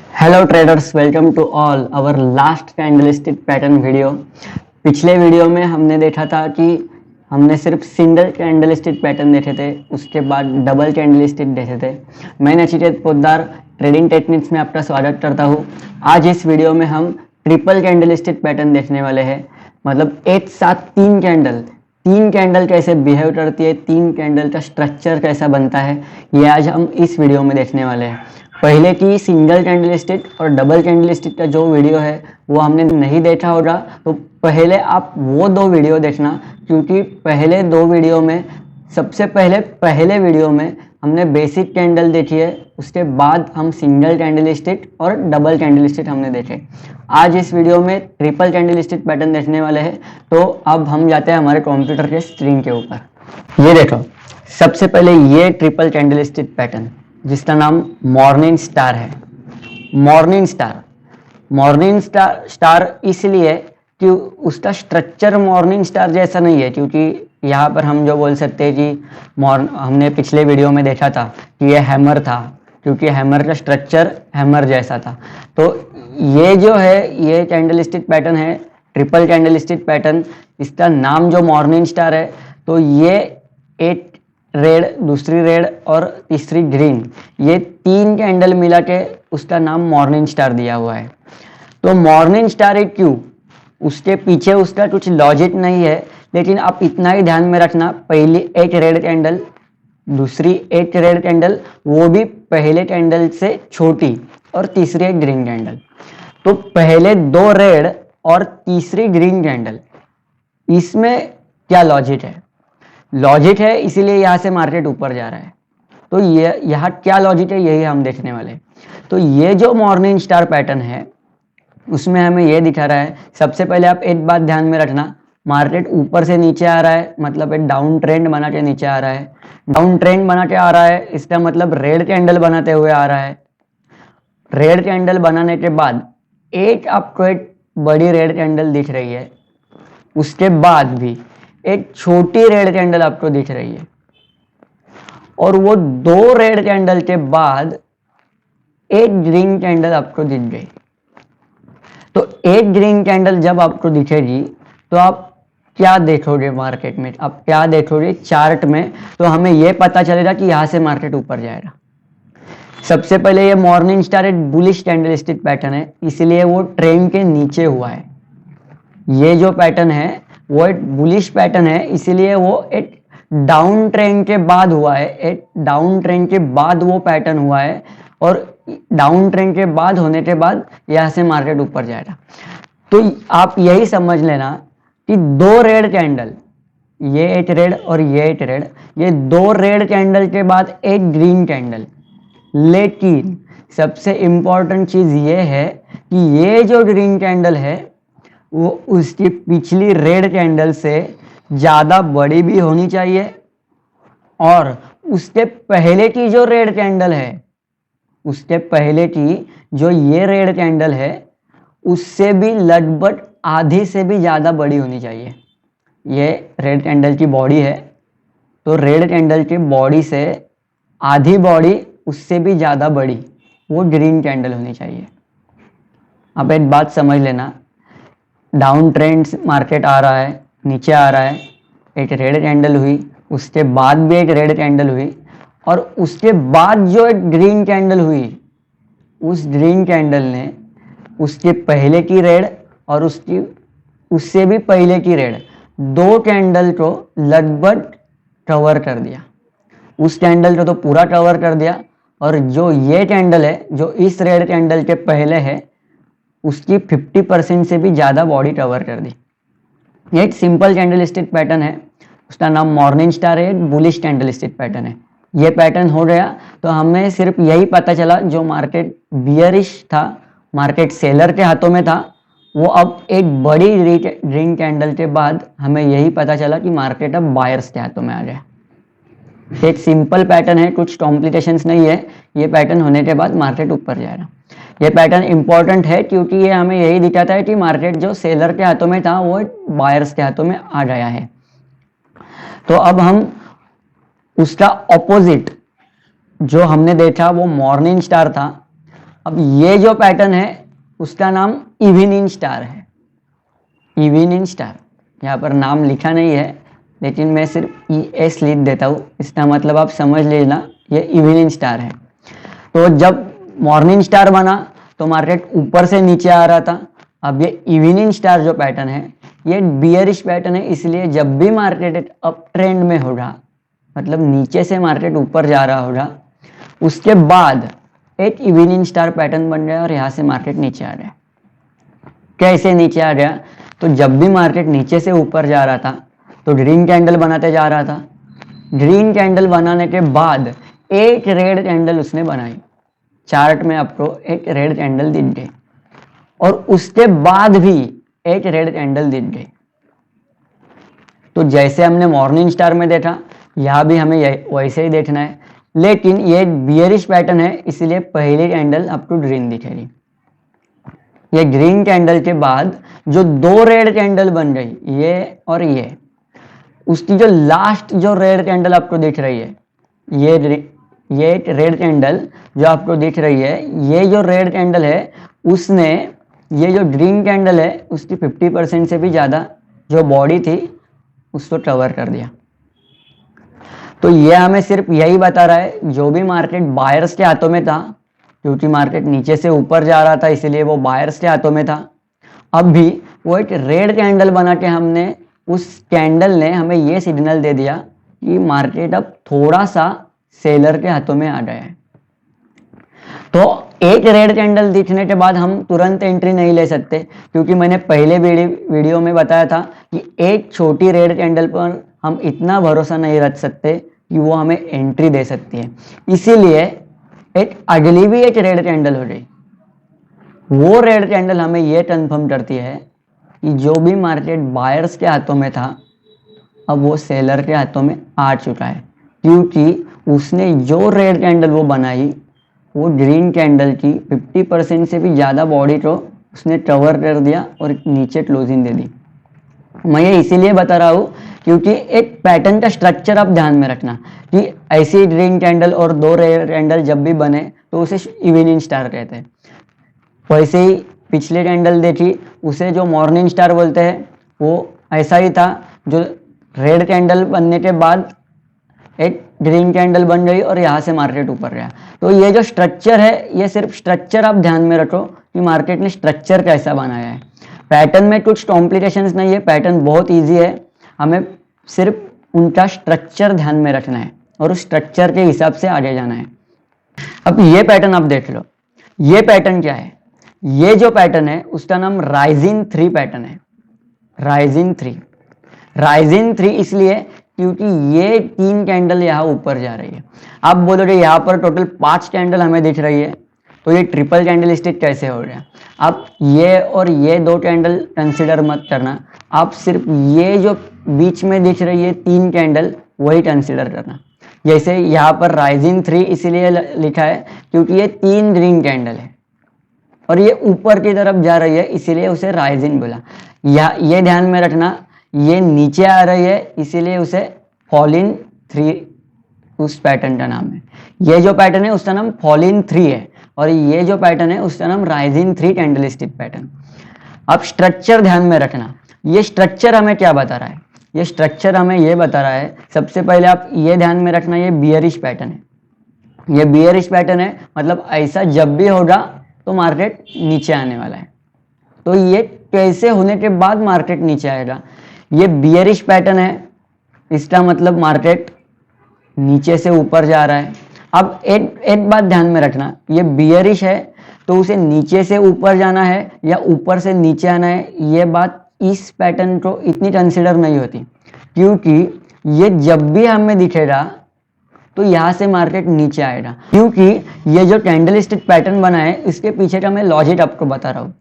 Hello traders, welcome to all our last candlestick pattern video. पिछले video में हमने देखा था कि हमने सिर्फ सिंगल कैंडलस्टिक पैटर्न देखे थे, उसके बाद डबल कैंडलस्टिक देखे थे। मैं नचिकेत पोद्दार ट्रेडिंग टेक्निक्स में आपका स्वागत करता हूँ। आज इस वीडियो में हम ट्रिपल कैंडलस्टिक पैटर्न देखने वाले हैं, मतलब एक साथ तीन कैंडल कैसे बिहेव करती है, तीन कैंडल का स्ट्रक्चर कैसा बनता है, ये आज हम इस वीडियो में देखने वाले हैं। पहले की सिंगल कैंडलस्टिक और डबल कैंडलस्टिक का जो वीडियो है वो हमने नहीं देखा होगा, तो पहले आप वो दो वीडियो देखना, क्योंकि पहले दो वीडियो में सबसे पहले वीडियो में हमने बेसिक कैंडल देखी है, उसके बाद हम सिंगल कैंडलस्टिक और डबल कैंडलस्टिक हमने देखे। आज इस वीडियो में ट्रिपल कैंडलस्टिक पैटर्न देखने वाले हैं। तो अब हम जाते हैं हमारे कंप्यूटर के स्क्रीन के ऊपर। ये देखो, सबसे पहले ये ट्रिपल कैंडलस्टिक पैटर्न जिसका नाम मॉर्निंग स्टार है। मॉर्निंग स्टार इसलिए कि उसका स्ट्रक्चर मॉर्निंग स्टार जैसा नहीं है, क्योंकि यहाँ पर हम जो बोल सकते हैं कि हमने पिछले वीडियो में देखा था कि ये हैमर था, क्योंकि हैमर का स्ट्रक्चर हैमर जैसा था। तो ये जो है ये कैंडलस्टिक पैटर्न है, ट्रिपल कैंडलस्टिक पैटर्न, इसका नाम जो मॉर्निंग स्टार है। तो ये एक रेड, दूसरी रेड और तीसरी ग्रीन, ये तीन कैंडल मिला के उसका नाम मॉर्निंग स्टार दिया हुआ है। तो मॉर्निंग स्टार है क्यों, उसके पीछे उसका कुछ लॉजिक नहीं है, लेकिन आप इतना ही ध्यान में रखना, पहली एक रेड कैंडल, दूसरी एक रेड कैंडल, वो भी पहले कैंडल से छोटी, और तीसरी एक ग्रीन कैंडल। तो पहले दो रेड और तीसरी ग्रीन कैंडल, इसमें क्या लॉजिक है इसीलिए यहाँ से मार्केट ऊपर जा रहा है। तो ये यहाँ क्या लॉजिक है, यही हम देखने वाले हैं। तो ये जो मॉर्निंग स्टार पैटर्न है उसमें हमें ये दिखा रहा है, सबसे पहले आप एक बात ध्यान में रखना, मार्केट ऊपर से नीचे आ रहा है, मतलब एक डाउन ट्रेंड बना के नीचे आ रहा है। डाउन ट्रेंड बना के आ रहा है, इसका मतलब रेड कैंडल बनाते हुए आ रहा है। रेड कैंडल बनाने के बाद एक आपको एक बड़ी रेड कैंडल दिख रही है, उसके बाद भी एक छोटी रेड कैंडल आपको दिख रही है, और वो दो रेड कैंडल के बाद एक ग्रीन कैंडल आपको दिख गई। तो एक ग्रीन कैंडल जब आपको दिखेगी तो आप क्या देखोगे मार्केट में, आप क्या देखोगे चार्ट में, तो हमें यह पता चलेगा कि यहां से मार्केट ऊपर जाएगा। सबसे पहले ये मॉर्निंग स्टार एक बुलिश कैंडलस्टिक पैटर्न है, इसलिए वो ट्रेंड के नीचे हुआ है। ये जो पैटर्न है वो एक बुलिश पैटर्न है, इसीलिए वो एक डाउन ट्रेंड के बाद हुआ है, एक डाउन ट्रेंड के बाद वो पैटर्न हुआ है, और डाउन ट्रेंड के बाद होने के बाद यहां से मार्केट ऊपर जाएगा। तो आप यही समझ लेना कि दो रेड कैंडल, ये एक रेड और ये एक रेड, ये दो रेड कैंडल के बाद एक ग्रीन कैंडल। लेकिन सबसे इंपॉर्टेंट चीज ये है कि ये जो ग्रीन कैंडल है वो उसकी पिछली रेड कैंडल से ज्यादा बड़ी भी होनी चाहिए, और उसके पहले की जो रेड कैंडल है, उसके पहले की जो ये रेड कैंडल है, उससे भी लगभग आधी से भी ज्यादा बड़ी होनी चाहिए। ये रेड कैंडल की बॉडी है, तो रेड कैंडल की बॉडी से आधी बॉडी, उससे भी ज्यादा बड़ी वो ग्रीन कैंडल होनी चाहिए। अब एक बात समझ लेना, डाउन ट्रेंड मार्केट आ रहा है, नीचे आ रहा है, एक रेड कैंडल हुई, उसके बाद भी एक रेड कैंडल हुई, और उसके बाद जो एक ग्रीन कैंडल हुई, उस ग्रीन कैंडल ने उसके पहले की रेड और उससे भी पहले की रेड, दो कैंडल को लगभग कवर कर दिया। उस कैंडल को तो पूरा कवर कर दिया, और जो ये कैंडल है जो इस रेड कैंडल के पहले है, उसकी 50% से भी ज्यादा बॉडी कवर कर दी। ये एक सिंपल कैंडलस्टिक पैटर्न है, उसका नाम मॉर्निंग स्टार है, एक बुलिश कैंडलस्टिक पैटर्न है। ये पैटर्न हो गया तो हमें सिर्फ यही पता चला, जो मार्केट बियरिश था, मार्केट सेलर के हाथों में था, वो अब एक बड़ी ग्रीन कैंडल के बाद हमें यही पता चला कि मार्केट अब बायर्स के हाथों में आ गया। एक सिंपल पैटर्न है, कुछ कॉम्प्लिकेशंस नहीं है, ये पैटर्न होने के बाद मार्केट ऊपर जाएगा। ये पैटर्न इंपॉर्टेंट है क्योंकि ये हमें यही दिखाता है कि मार्केट जो सेलर के हाथों में था वो बायर्स के हाथों में आ गया है। तो अब हम उसका ऑपोजिट जो हमने देखा वो मॉर्निंग स्टार था, अब ये जो पैटर्न है उसका नाम इवनिंग स्टार है, इवनिंग स्टार। यहाँ पर नाम लिखा नहीं है लेकिन मैं सिर्फ ES लिख देता हूँ, इसका मतलब आप समझ लेना ये इवनिंग स्टार है। तो जब मॉर्निंग स्टार बना तो मार्केट ऊपर से नीचे आ रहा था। अब ये इवनिंग स्टार जो पैटर्न है ये बियरिश पैटर्न है, इसलिए जब भी मार्केट एक अप ट्रेंड में होगा, मतलब नीचे से मार्केट ऊपर जा रहा होगा, उसके बाद एक इवनिंग स्टार पैटर्न बन गया और यहाँ से मार्केट नीचे आ गया। कैसे नीचे आ गया? तो जब भी मार्केट नीचे से ऊपर जा रहा था तो ग्रीन कैंडल बनाते जा रहा था। ग्रीन कैंडल बनाने के बाद एक रेड कैंडल उसने बनाई, चार्ट में आपको एक रेड कैंडल दिख गई और उसके बाद भी एक रेड कैंडल दिख गई। तो जैसे हमने मॉर्निंग स्टार में देखा, यहाँ भी हमें वैसे ही देखना है, लेकिन ये बियरिश पैटर्न है इसलिए पहली कैंडल आपको ग्रीन दिखेगी। ये ग्रीन कैंडल के बाद जो दो रेड कैंडल बन गई, ये और ये, उसकी जो लास्ट जो रेड कैंडल आपको दिख रही है, ये रेड कैंडल जो आपको दिख रही है, ये जो रेड कैंडल है उसने ये जो ग्रीन कैंडल है उसकी 50% से भी ज़्यादा जो बॉडी थी उसको कवर कर दिया। तो ये हमें सिर्फ यही बता रहा है, जो भी मार्केट बायर्स के हाथों में था, क्योंकि मार्केट नीचे से ऊपर जा रहा था इसलिए वो बायर्स के हाथों में था, अब भी वो एक रेड कैंडल बना के हमने, उस कैंडल ने हमें ये सिग्नल दे दिया कि मार्केट अब थोड़ा सा सेलर के हाथों में आ गया है। तो एक रेड कैंडल दिखने के बाद हम तुरंत एंट्री नहीं ले सकते, क्योंकि मैंने पहले वीडियो में बताया था कि एक छोटी रेड कैंडल पर हम इतना भरोसा नहीं रख सकते कि वो हमें एंट्री दे सकती है। इसीलिए एक अगली भी एक रेड कैंडल हो गई, वो रेड कैंडल हमें ये कंफर्म करती है कि जो भी मार्केट बायर्स के हाथों में था अब वो सेलर के हाथों में आ चुका है, क्योंकि उसने जो रेड कैंडल वो बनाई वो ग्रीन कैंडल की 50% से भी ज़्यादा बॉडी को उसने कवर कर दिया और नीचे क्लोजिंग दे दी। मैं ये इसीलिए बता रहा हूँ क्योंकि एक पैटर्न का स्ट्रक्चर आप ध्यान में रखना कि ऐसी ग्रीन कैंडल और दो रेड कैंडल जब भी बने तो उसे इवनिंग स्टार कहते हैं। वैसे ही पिछले कैंडल देखी, उसे जो मॉर्निंग स्टार बोलते हैं, वो ऐसा ही था, जो रेड कैंडल बनने के बाद एक ग्रीन कैंडल बन गई और यहाँ से मार्केट ऊपर गया। तो ये जो स्ट्रक्चर है, ये सिर्फ स्ट्रक्चर आप ध्यान में रखो कि मार्केट ने स्ट्रक्चर कैसा बनाया है। पैटर्न में कुछ कॉम्प्लिकेशंस नहीं है, पैटर्न बहुत इजी है, हमें सिर्फ उनका स्ट्रक्चर ध्यान में रखना है और उस स्ट्रक्चर के हिसाब से आगे जाना है। अब ये पैटर्न आप देख लो, ये पैटर्न क्या है? ये जो पैटर्न है उसका नाम राइजिंग 3 पैटर्न है। राइजिंग 3, राइजिंग 3 इसलिए क्योंकि ये 3 कैंडल यहाँ ऊपर जा रही है। आप बोलोगे यहाँ पर टोटल 5 कैंडल हमें दिख रही है, तो ये ट्रिपल कैंडल स्टिक कैसे हो गया? आप ये और ये 2 कैंडल कंसिडर मत करना, आप सिर्फ ये जो बीच में दिख रही है 3 कैंडल वही कंसिडर करना। जैसे यहाँ पर राइजिंग 3 इसीलिए लिखा है क्योंकि ये 3 ग्रीन कैंडल है और ये ऊपर की तरफ जा रही है, इसीलिए उसे राइजिंग बोला। ये ध्यान में रखना, ये नीचे आ रही है इसीलिए उसे फॉलिंग 3 उस पैटर्न का नाम है। ये जो पैटर्न है उसका नाम फॉलिंग 3 है और ये जो पैटर्न है उसका नाम राइजिंग 3 कैंडल स्टिक पैटर्न। अब स्ट्रक्चर ध्यान में रखना, ये स्ट्रक्चर हमें क्या बता रहा है? ये स्ट्रक्चर हमें ये बता रहा है, सबसे पहले आप ये ध्यान में रखना, ये बियरिश पैटर्न है। ये बियरिश पैटर्न है, मतलब ऐसा जब भी होगा तो मार्केट नीचे आने वाला है। तो ये कैसे होने के बाद मार्केट नीचे आएगा? ये बियरिश पैटर्न है, इसका मतलब मार्केट नीचे से ऊपर जा रहा है। अब एक बात ध्यान में रखना, ये बियरिश है तो उसे नीचे से ऊपर जाना है या ऊपर से नीचे आना है, ये बात इस पैटर्न को इतनी कंसिडर नहीं होती, क्योंकि ये जब भी हमें दिखेगा तो यहाँ से मार्केट नीचे आएगा। क्योंकि ये जो कैंडल स्टिक पैटर्न बना है इसके पीछे का मैं लॉजिक आपको बता रहा हूँ,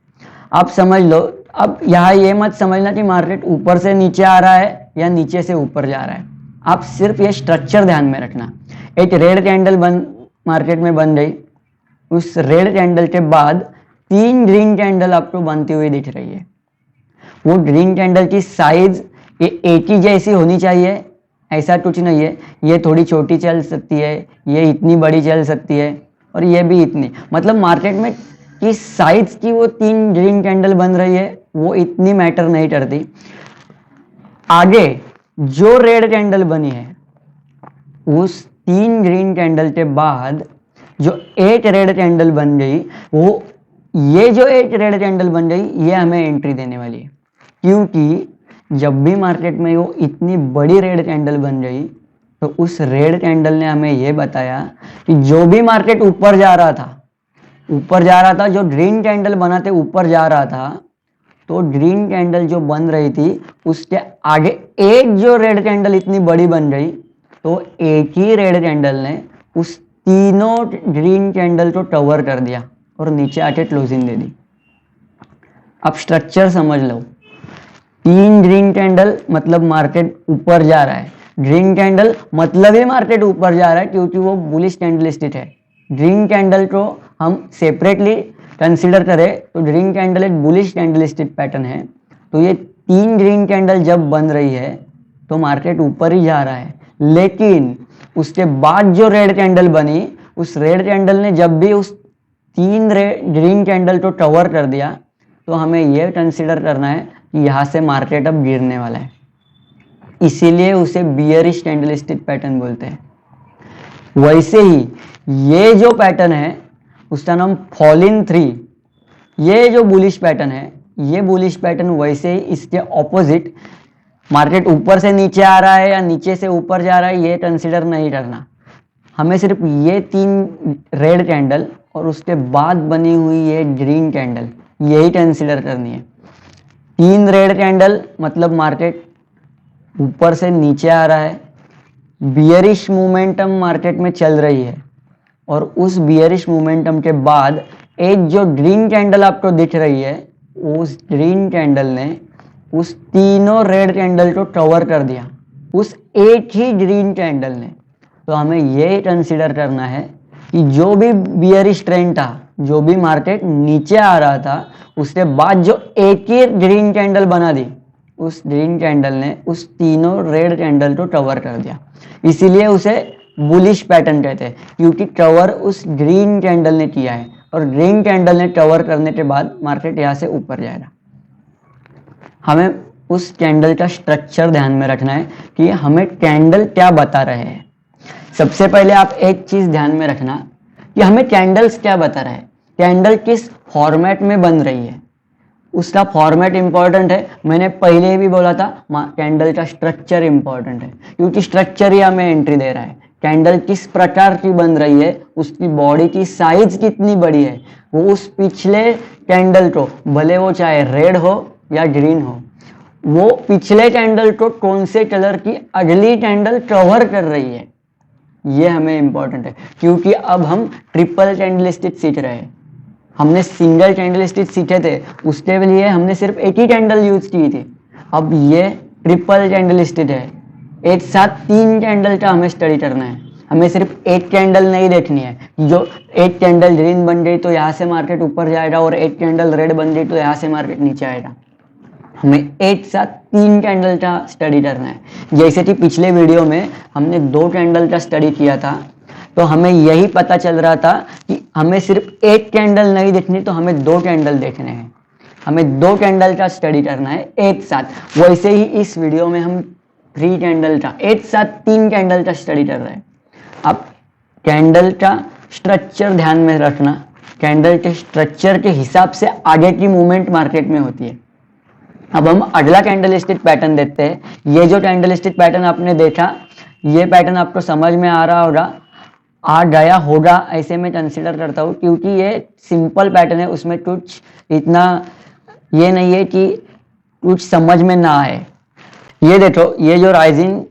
आप समझ लो। अब यहाँ ये मत समझना कि मार्केट ऊपर से नीचे आ रहा है या नीचे से ऊपर जा रहा है, आप सिर्फ ये स्ट्रक्चर ध्यान में रखना। एक रेड कैंडल मार्केट में बन गई, उस रेड कैंडल के बाद 3 ग्रीन कैंडल आपको बनती हुई दिख रही है। वो ग्रीन कैंडल की साइज ये एक ही जैसी होनी चाहिए, ऐसा कुछ नहीं है। ये थोड़ी छोटी चल सकती है, ये इतनी बड़ी चल सकती है और ये भी इतनी, मतलब मार्केट में किस साइज की वो 3 ग्रीन कैंडल बन रही है वो इतनी मैटर नहीं करती। आगे जो रेड कैंडल बनी है उस 3 ग्रीन कैंडल के बाद जो 8 रेड कैंडल बन गई, वो ये जो 8 रेड कैंडल बन गई ये हमें एंट्री देने वाली है, क्योंकि जब भी मार्केट में वो इतनी बड़ी रेड कैंडल बन गई तो उस रेड कैंडल ने हमें ये बताया कि जो भी मार्केट ऊपर जा रहा था, जो ग्रीन कैंडल बनाते ऊपर जा रहा था, तो ग्रीन कैंडल जो बन रही थी उसके आगे एक जो रेड कैंडल इतनी बड़ी बन गई, तो एक ही रेड कैंडल ने उस तीनों ग्रीन कैंडल को कवर कर दिया और नीचे आके क्लोजिंग दे दी। अब स्ट्रक्चर समझ लो, 3 ग्रीन कैंडल मतलब मार्केट ऊपर जा रहा है, ग्रीन कैंडल मतलब ही मार्केट ऊपर जा रहा है क्योंकि वो बुलिश कैंडलस्टिक है। ग्रीन कैंडल को हम सेपरेटली कंसीडर करें तो ग्रीन कैंडल एक बुलिश कैंडलस्टिक पैटर्न है, तो ये 3 ग्रीन कैंडल जब बन रही है तो मार्केट ऊपर ही जा रहा है। लेकिन उसके बाद जो रेड कैंडल बनी, उस रेड कैंडल ने जब भी उस 3 ग्रीन कैंडल को कवर कर दिया, तो हमें यह कंसीडर करना है कि यहाँ से मार्केट अब गिरने वाला है, इसीलिए उसे बियरिश कैंडलस्टिक पैटर्न बोलते हैं। वैसे ही ये जो पैटर्न है उसका नाम फॉलिन 3, ये जो बुलिश पैटर्न है, ये बुलिश पैटर्न वैसे ही इसके ऑपोजिट मार्केट ऊपर से नीचे आ रहा है या नीचे से ऊपर जा रहा है ये कंसिडर नहीं करना, हमें सिर्फ ये 3 रेड कैंडल और उसके बाद बनी हुई ये ग्रीन कैंडल यही कंसिडर करनी है। 3 रेड कैंडल मतलब मार्केट ऊपर से नीचे आ रहा है, बियरिश मोमेंटम मार्केट में चल रही है, और उस बियरिश मोमेंटम के बाद एक जो ग्रीन कैंडल आपको दिख रही है, उस ग्रीन कैंडल ने उस तीनों रेड कैंडल को कवर कर दिया, उस एक ही ग्रीन कैंडल ने। तो हमें ये कंसीडर करना है कि जो भी बियरिश ट्रेंड था, जो भी मार्केट नीचे आ रहा था, उसके बाद जो एक ही ग्रीन कैंडल बना दी, उस ग्रीन कैंडल ने उस तीनों रेड कैंडल को कवर कर दिया, इसीलिए उसे बुलिश पैटर्न कहते हैं, क्योंकि कवर उस ग्रीन कैंडल ने किया है और ग्रीन कैंडल ने कवर करने के बाद मार्केट यहाँ से ऊपर जाएगा। हमें उस कैंडल का स्ट्रक्चर ध्यान में रखना है कि हमें कैंडल क्या बता रहे हैं। सबसे पहले आप एक चीज ध्यान में रखना कि हमें कैंडल्स क्या बता रहे हैं, कैंडल किस फॉर्मेट में बन रही है, उसका फॉर्मेट इंपॉर्टेंट है। मैंने पहले भी बोला था कैंडल का स्ट्रक्चर इंपॉर्टेंट है, क्योंकि स्ट्रक्चर ही हमें एंट्री दे रहा है। कैंडल किस प्रकार की बन रही है, उसकी बॉडी की साइज कितनी बड़ी है, वो उस पिछले कैंडल को, भले वो चाहे रेड हो या ग्रीन हो, वो पिछले कैंडल को कौन से कलर की अगली कैंडल कवर कर रही है, ये हमें इंपॉर्टेंट है। क्योंकि अब हम ट्रिपल कैंडलस्टिक सीख रहे हैं, हमने सिंगल कैंडलस्टिक सीखे थे, उसके लिए हमने सिर्फ एक ही कैंडल यूज की थी। अब ये ट्रिपल कैंडलस्टिक है, एक साथ 3 कैंडल का हमें स्टडी करना है। हमें सिर्फ एक कैंडल नहीं देखनी है, जो एक कैंडल ग्रीन बन गई तो यहाँ से मार्केट ऊपर जाएगा और एक कैंडल रेड बन गई तो यहाँ से मार्केट नीचे आएगा। हमें एक साथ 3 कैंडल का स्टडी करना है। जैसे कि पिछले वीडियो में हमने 2 कैंडल का स्टडी किया था, तो हमें यही पता चल रहा था कि हमें सिर्फ एक कैंडल नहीं देखनी, तो हमें 2 कैंडल देखने हैं, हमें 2 कैंडल का स्टडी करना है एक साथ। वैसे ही इस वीडियो में हम 3 कैंडल का, एक साथ 3 कैंडल का स्टडी कर रहे हैं। अब कैंडल का स्ट्रक्चर ध्यान में रखना, कैंडल के स्ट्रक्चर के हिसाब से आगे की मूवमेंट मार्केट में होती है। अब हम अगला कैंडलस्टिक पैटर्न देखते हैं। ये जो कैंडलस्टिक पैटर्न आपने देखा, ये पैटर्न आपको समझ में आ रहा होगा, आ गया होगा ऐसे मैं कंसिडर करता हूँ, क्योंकि ये सिंपल पैटर्न है, उसमें कुछ इतना ये नहीं है कि कुछ समझ में ना आए। ये देखो, ये जो राइजिंग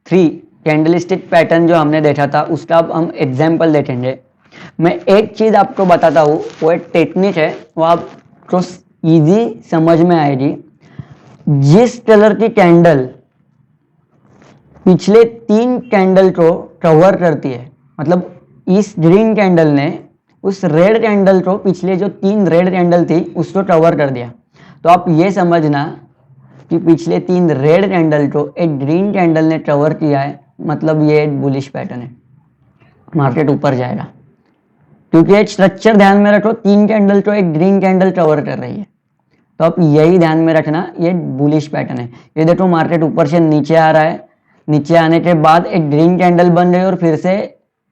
3 कैंडलस्टिक पैटर्न जो हमने देखा था, उसका अब हम एग्जाम्पल देखेंगे। मैं एक चीज आपको बताता हूँ, वो एक टेक्निक है, वो आपको इजी समझ में आएगी। जिस कलर की कैंडल पिछले 3 कैंडल को कवर करती है, मतलब इस ग्रीन कैंडल ने उस रेड कैंडल को, पिछले जो 3 रेड कैंडल थी उसको कवर कर दिया, तो आप ये समझना कि पिछले 3 रेड कैंडल को एक ग्रीन कैंडल ने कवर किया है, मतलब ये एक बुलिश पैटर्न है, मार्केट ऊपर जाएगा। क्योंकि एक स्ट्रक्चर ध्यान में रखो, 3 कैंडल तो एक ग्रीन कैंडल कवर कर रही है, तो अब यही ध्यान में रखना, ये बुलिश पैटर्न है। ये देखो मार्केट ऊपर से नीचे आ रहा है, नीचे आने के बाद एक ग्रीन कैंडल बन रही है और फिर से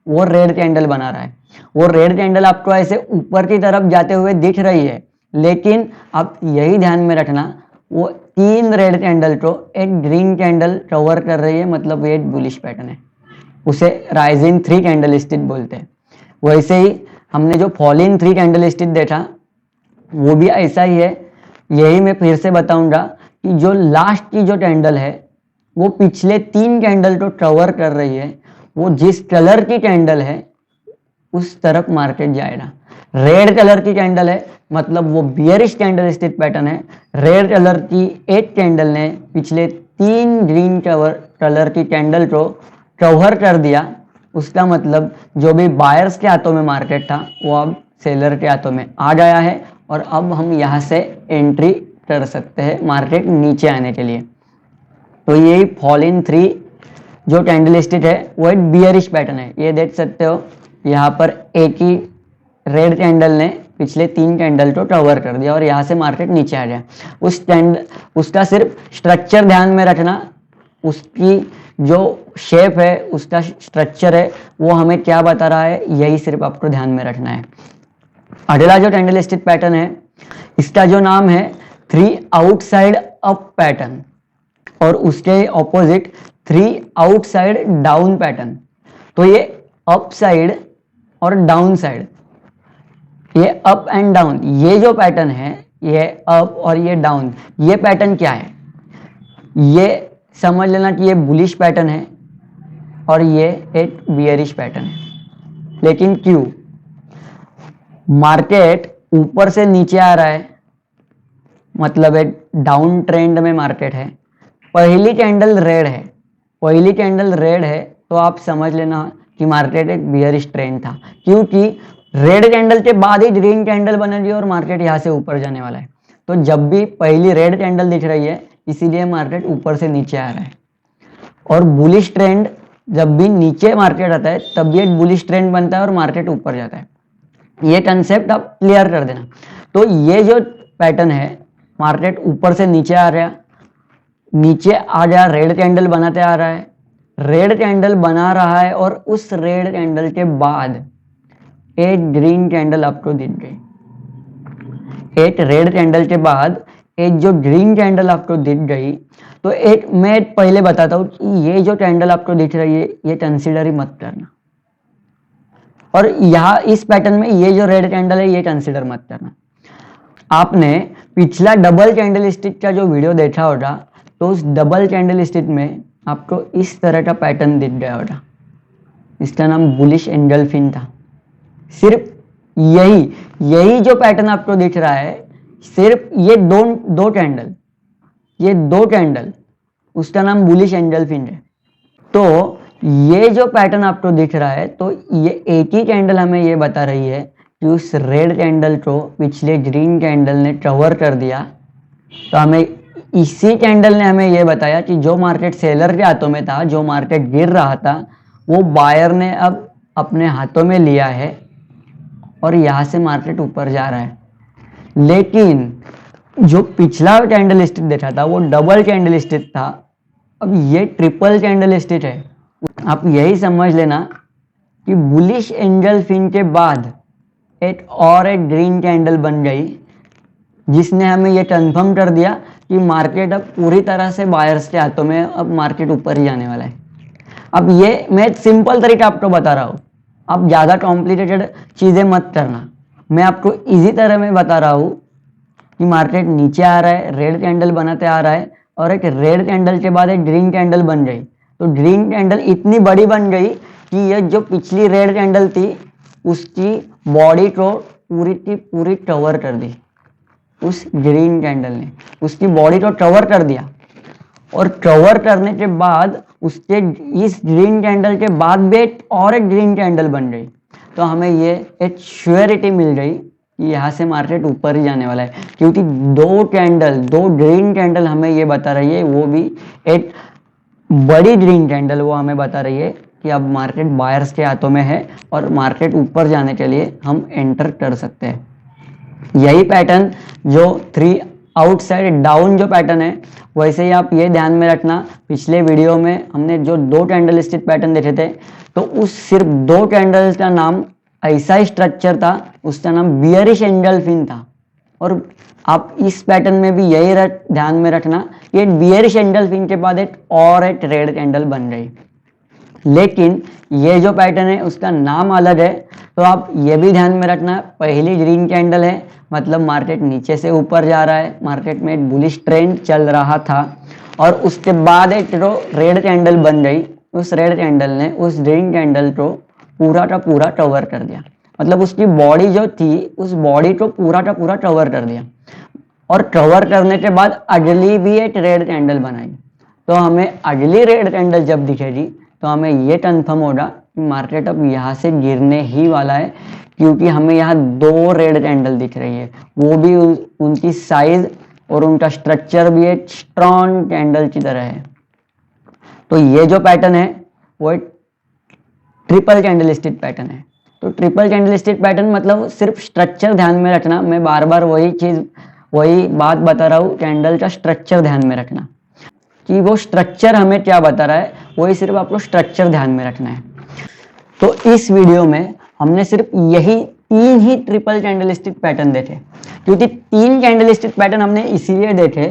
वो रेड कैंडल बना रहा है। वो रेड कैंडल आपको ऐसे ऊपर की तरफ जाते हुए दिख रही है, लेकिन आप यही ध्यान में रखना, वो 3 रेड कैंडल को एक ग्रीन कैंडल कवर कर रही है, मतलब ये बुलिश पैटर्न है। उसे राइजिंग 3 कैंडल स्टिच बोलते हैं। वैसे ही हमने जो फॉलिंग 3 कैंडल स्टिच देखा वो भी ऐसा ही है। यही मैं फिर से बताऊंगा कि जो लास्ट की जो कैंडल है वो पिछले 3 कैंडल को कवर कर रही है। वो जिस कलर की कैंडल है उस तरफ मार्केट जाएगा। रेड कलर की कैंडल है मतलब वो बियरिश कैंडल स्टिच पैटर्न है। रेड कलर की एक कैंडल ने पिछले 3 ग्रीन कलर की कैंडल को कवर कर दिया। उसका मतलब जो भी बायर्स के हाथों में मार्केट था वो अब सेलर के हाथों में आ गया है और अब हम यहाँ से एंट्री कर सकते हैं मार्केट नीचे आने के लिए। तो यही फॉलिंग 3 जो कैंडल स्टिच है वो एक बियरिश पैटर्न है। ये देख सकते हो यहाँ पर एक ही रेड कैंडल ने पिछले 3 कैंडल को कवर कर दिया और यहाँ से मार्केट नीचे आ गया। उसका सिर्फ स्ट्रक्चर ध्यान में रखना, उसकी जो शेप है, उसका स्ट्रक्चर है, वो हमें क्या बता रहा है, यही सिर्फ आपको ध्यान में रखना है। अगला जो कैंडल स्टिच पैटर्न है इसका जो नाम है 3 आउटसाइड अप पैटर्न और उसके ऑपोजिट 3 आउटसाइड डाउन पैटर्न। तो ये अप साइड और डाउन साइड, ये अप एंड डाउन, ये जो पैटर्न है ये अप और ये डाउन, ये पैटर्न क्या है, ये समझ लेना कि ये बुलिश पैटर्न है और ये एक बियरिश पैटर्न है। लेकिन क्यों? मार्केट ऊपर से नीचे आ रहा है, मतलब एक डाउन ट्रेंड में मार्केट है। पहली कैंडल रेड है, पहली कैंडल रेड है तो आप समझ लेना कि मार्केट एक बियरिश ट्रेंड था, क्योंकि रेड कैंडल के बाद ही ग्रीन कैंडल बनेगी और मार्केट यहाँ से ऊपर जाने वाला है। तो जब भी पहली रेड कैंडल दिख रही है इसीलिए मार्केट ऊपर से नीचे आ रहा है। और बुलिश ट्रेंड जब भी नीचे मार्केट आता है तब भी एक बुलिश ट्रेंड बनता है और मार्केट ऊपर जाता है। ये कंसेप्ट आप क्लियर कर देना। तो ये जो पैटर्न है, मार्केट ऊपर से नीचे आ रहा है, नीचे आ जा रेड कैंडल बनाते आ रहा है, रेड कैंडल बना रहा है और उस रेड कैंडल के बाद एक ग्रीन कैंडल आपको दिख गई। एक रेड कैंडल के बाद एक जो ग्रीन कैंडल आपको दिख गई, तो एक मैं पहले बताता हूं कि ये जो कैंडल आपको दिख रही है ये कंसीडर ही मत करना, और यहाँ इस पैटर्न में ये जो रेड कैंडल है ये कंसीडर मत करना। आपने पिछला डबल कैंडल स्टिक का जो वीडियो देखा होगा तो उस डबल कैंडल स्टिक में आपको इस तरह का पैटर्न दिख गया होगा, इसका नाम बुलिश एंगल्फिन था। सिर्फ यही जो पैटर्न आपको दिख रहा है, सिर्फ ये दो कैंडल, ये 2 कैंडल, उसका नाम बुलिश एंगल्फिन है। तो ये जो पैटर्न आपको दिख रहा है, तो ये एक ही कैंडल हमें ये बता रही है कि उस रेड कैंडल को पिछले ग्रीन कैंडल ने कवर कर दिया। तो हमें इसी कैंडल ने हमें ये बताया कि जो मार्केट सेलर के हाथों में था, जो मार्केट गिर रहा था, वो बायर ने अब अपने हाथों में लिया है और यहाँ से मार्केट ऊपर जा रहा है। लेकिन जो पिछला कैंडल स्टिक देखा था वो डबल कैंडल स्टिक था, अब ये ट्रिपल कैंडल स्टिक है। आप यही समझ लेना कि बुलिश एंगल्फिन के बाद एक ग्रीन कैंडल बन गई, जिसने हमें ये कंफर्म कर दिया कि मार्केट अब पूरी तरह से बायर्स के हाथों में, अब मार्केट ऊपर ही जाने वाला है। अब ये मैं सिंपल तरीका आपको बता रहा हूँ, आप ज़्यादा कॉम्प्लिकेटेड चीज़ें मत करना। मैं आपको इजी तरह में बता रहा हूँ कि मार्केट नीचे आ रहा है, रेड कैंडल बनाते आ रहा है और एक रेड कैंडल के बाद एक ग्रीन कैंडल बन गई। तो ग्रीन कैंडल इतनी बड़ी बन गई कि ये जो पिछली रेड कैंडल थी उसकी बॉडी को पूरी की पूरी कवर कर दी। उस ग्रीन कैंडल ने उसकी बॉडी को कवर कर दिया और कवर करने के बाद उसके इस ग्रीन कैंडल के बाद भी एक ग्रीन कैंडल बन गई। तो हमें ये एक श्योरिटी मिल गई कि यहाँ से मार्केट ऊपर ही जाने वाला है, क्योंकि 2 ग्रीन कैंडल हमें ये बता रही है, वो भी एक बड़ी ग्रीन कैंडल वो हमें बता रही है कि अब मार्केट बायर्स के हाथों में है और मार्केट ऊपर जाने के लिए हम एंटर कर सकते हैं। यही पैटर्न जो 3 आउटसाइड डाउन जो पैटर्न है, वैसे ही आप ये ध्यान में रखना, पिछले वीडियो में हमने जो 2 कैंडलस्टिक पैटर्न देखे थे, तो उस सिर्फ 2 कैंडल्स का नाम ऐसा ही स्ट्रक्चर था, उसका नाम बियरिश एंगल्फिन था। और आप इस पैटर्न में भी यही ध्यान में रखना, ये बियरिश एंगल्फिन के बाद एक रेड कैंडल बन गई। लेकिन ये जो पैटर्न है उसका नाम अलग है, तो आप ये भी ध्यान में रखना, पहली ग्रीन कैंडल है, मतलब मार्केट नीचे से ऊपर जा रहा है, मार्केट में एक बुलिश ट्रेंड चल रहा था, और उसके बाद एक जो रेड कैंडल बन गई, उस रेड कैंडल ने उस ग्रीन कैंडल को पूरा का पूरा कवर कर दिया। मतलब उसकी बॉडी जो थी, उस बॉडी को पूरा का पूरा कवर कर दिया, और कवर करने के बाद अगली भी एक रेड कैंडल बनाई। तो हमें अगली रेड कैंडल जब दिखेगी तो हमें ये कंफर्म होगा कि मार्केट अब यहाँ से गिरने ही वाला है, क्योंकि हमें यहाँ 2 रेड कैंडल दिख रही है, वो भी उनकी साइज और उनका स्ट्रक्चर भी एक स्ट्रॉन्ग कैंडल की तरह है। तो ये जो पैटर्न है वो एक ट्रिपल कैंडलस्टिक पैटर्न है। तो ट्रिपल कैंडलस्टिक पैटर्न मतलब सिर्फ स्ट्रक्चर ध्यान में रखना, मैं बार बार वही बात बता रहा हूँ, कैंडल का स्ट्रक्चर ध्यान में रखना कि वो स्ट्रक्चर हमें क्या बता रहा है, वही सिर्फ आपको स्ट्रक्चर ध्यान में रखना है। तो इस वीडियो में हमने सिर्फ यही 3 ही ट्रिपल कैंडलस्टिक पैटर्न देखे, क्योंकि 3 कैंडलस्टिक पैटर्न हमने इसीलिए देखे,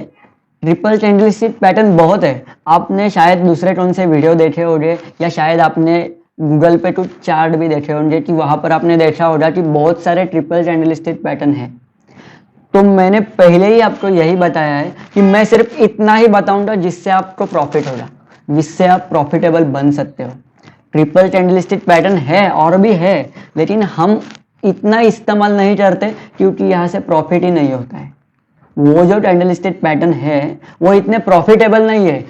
ट्रिपल कैंडलस्टिक पैटर्न बहुत है। आपने शायद दूसरे कौन से वीडियो देखे होंगे, या शायद आपने गूगल पे कुछ चार्ट भी देखे होंगे कि वहां पर आपने देखा होगा कि बहुत सारे ट्रिपल कैंडलस्टिक पैटर्न है। तो मैंने पहले ही आपको यही बताया है कि मैं सिर्फ इतना ही बताऊंगा जिससे आपको प्रॉफिट होगा, जिससे आप प्रॉफिटेबल बन सकते हो। ट्रिपल कैंडलस्टिक पैटर्न है और भी है, लेकिन हम इतना इस्तेमाल नहीं करते क्योंकि यहाँ से प्रॉफिट ही नहीं होता है। वो जो कैंडलस्टिक पैटर्न है वो इतने प्रॉफिटेबल नहीं है।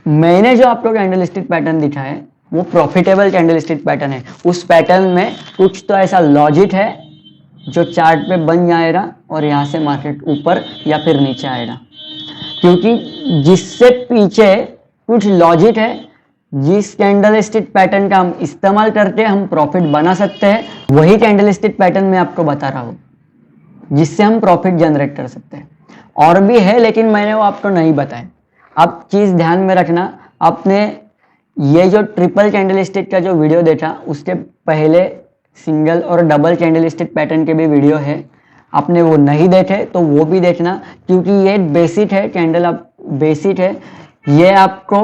मैंने जो आपको कैंडलस्टिक पैटर्न दिखा है वो प्रॉफिटेबल कैंडलस्टिक पैटर्न है। उस पैटर्न में कुछ तो ऐसा लॉजिक है जो चार्ट पे बन जाएगा और यहाँ से मार्केट ऊपर या फिर नीचे आएगा, क्योंकि जिससे पीछे कुछ लॉजिक है, जिस कैंडलस्टिक पैटर्न का हम इस्तेमाल करके हम प्रॉफिट बना सकते हैं, वही कैंडलस्टिक पैटर्न मैं आपको बता रहा हूँ जिससे हम प्रॉफिट जनरेट कर सकते हैं। और भी है लेकिन मैंने वो आपको नहीं बताया। आप चीज ध्यान में रखना, आपने ये जो ट्रिपल कैंडलस्टिक का जो वीडियो देखा उसके पहले सिंगल और डबल कैंडलस्टिक पैटर्न के भी वीडियो है, आपने वो नहीं देखे तो वो भी देखना, क्योंकि ये बेसिक है, कैंडल आप बेसिक है। ये आपको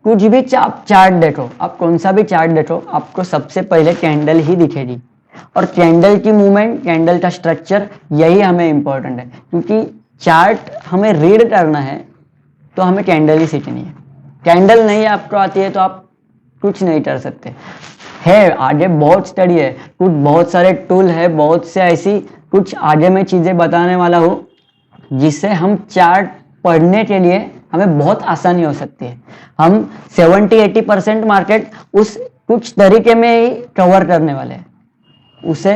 कुछ भी चार्ट देखो, आप कौन सा भी चार्ट देखो, आपको सबसे पहले कैंडल ही दिखेगी, और कैंडल की मूवमेंट, कैंडल का स्ट्रक्चर, यही हमें इंपॉर्टेंट है। क्योंकि चार्ट हमें रीड करना है तो हमें कैंडल ही सीखनी है। कैंडल नहीं आपको आती है तो आप कुछ नहीं कर सकते। है आगे बहुत स्टडी है, कुछ बहुत सारे टूल है, बहुत से ऐसी कुछ आगे मैं चीजें बताने वाला हूँ जिससे हम चार्ट पढ़ने के लिए हमें बहुत आसानी हो सकती है। हम 70-80% मार्केट उस कुछ तरीके में ही कवर करने वाले हैं। उसे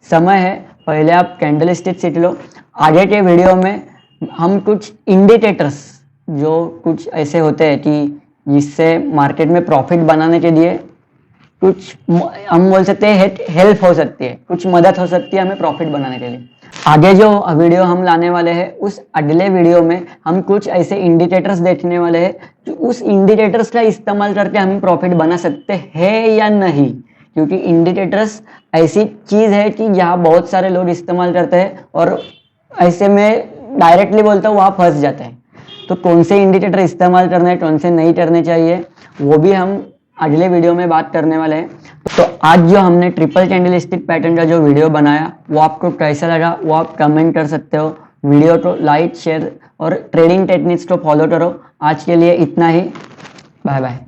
समय है, पहले आप कैंडलस्टिक सीख लो। आगे के वीडियो में हम कुछ इंडिकेटर्स जो कुछ ऐसे होते हैं कि जिससे मार्केट में प्रॉफिट बनाने के लिए कुछ हम बोल सकते हैं हेल्प हो सकती है, कुछ मदद हो सकती है हमें प्रॉफिट बनाने के लिए। आगे जो वीडियो हम लाने वाले हैं उस अगले वीडियो में हम कुछ ऐसे इंडिकेटर्स देखने वाले हैं जो उस इंडिकेटर्स का इस्तेमाल करके हम प्रॉफिट बना सकते हैं या नहीं, क्योंकि इंडिकेटर्स ऐसी चीज है कि यहाँ बहुत सारे लोग इस्तेमाल करते हैं और ऐसे में डायरेक्टली बोलता हूँ वहाँ फंस जाते हैं। तो कौन से इंडिकेटर इस्तेमाल करने कौन से नहीं करने चाहिए वो भी हम अगले वीडियो में बात करने वाले हैं। तो आज जो हमने ट्रिपल कैंडलस्टिक पैटर्न का जो वीडियो बनाया वो आपको कैसा लगा वो आप कमेंट कर सकते हो। वीडियो को लाइक, शेयर और ट्रेडिंग टेक्निक्स को फॉलो करो। आज के लिए इतना ही, बाय बाय।